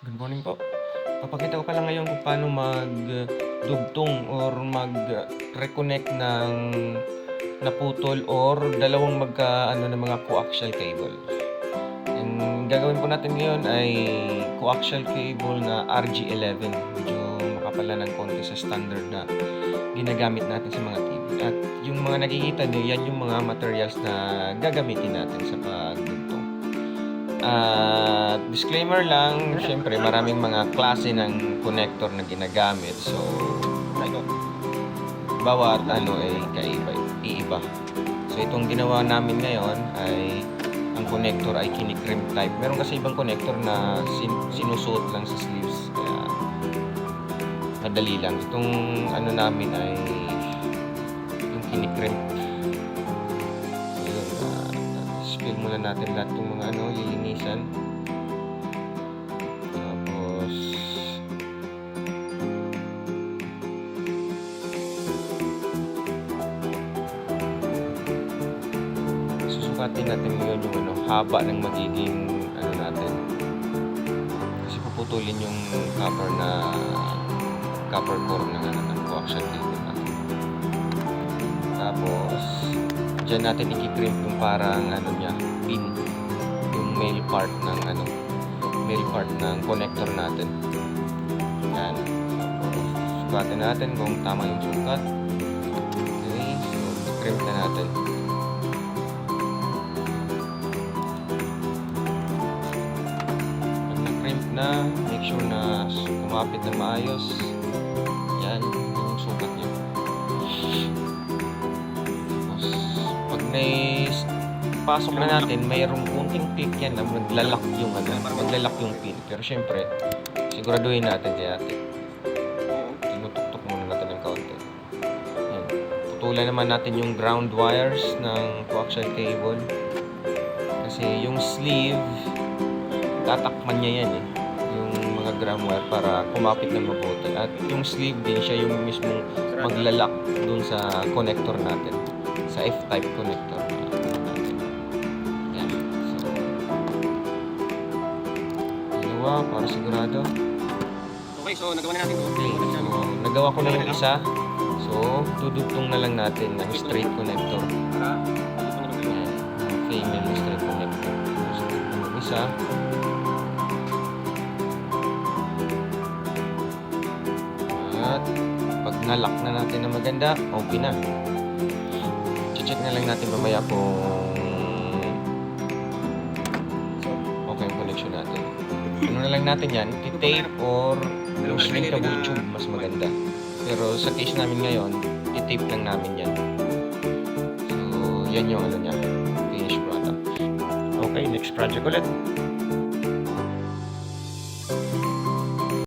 Good morning po. Papakita ko pala ngayon kung paano magdugtong or mag-reconnect ng naputol or dalawang magka-ano ng mga coaxial cable. Ang gagawin po natin ngayon ay coaxial cable na RG11. Medyo makapala ng konti sa standard na ginagamit natin sa mga TV. At yung mga nakikita nyo, yan yung mga materials na gagamitin natin sa pagdugtong. Disclaimer lang, syempre maraming mga klase ng connector na ginagamit. So, bawat ano ay iiba. So, itong ginawa namin ngayon ay ang connector ay kinikrimp type. Meron kasi ibang connector na sinusuot lang sa sleeves. Kaya, madali lang. Itong ano namin ay yung kinikrimp. Spill muna natin lahat ng mga lilinisan. Tapos susukatin natin ngayon yung haba ng magiging natin. Kasi puputulin yung copper core ng coaxial cable natin. Tapos diyan natin i-crimp yung parang pin, yung male part ng connector natin. Yan. Tapos sukatin natin kung tama yung sukat. Okay, so crimp na natin. Pag na-crimp na, make sure na kumapit na maayos. Yan, yung sukat niya. May pasok na natin, mayroong kunting click yan na maglalak yung pin. Pero syempre, siguraduhin natin kaya tinutuktok muna natin ng kaunti. Yan. Putulan naman natin yung ground wires ng coaxial cable. Kasi yung sleeve, tatakman niya yan yung mga ground wire para kumapit ng mabuti. At yung sleeve din siya yung mismong maglalak dun sa connector natin. Sa F-type connector. Yan. So, dalawa para sigurado. Okay, so nagawa na natin ito. Okay, so nagawa ko na yung isa. So, dudugtong na lang natin ng straight connector. Para Yan. Okay, may straight connector. Straight na yung isa. At pag nalock na natin na maganda, okay na. Check na lang natin mamaya kung okay yung connection natin. Ano na lang natin yan, tape or yung shrinkable tube, mas maganda. Pero sa case namin ngayon, tape lang namin yan. So, yan yung niya, finished product. Okay, next project ulit.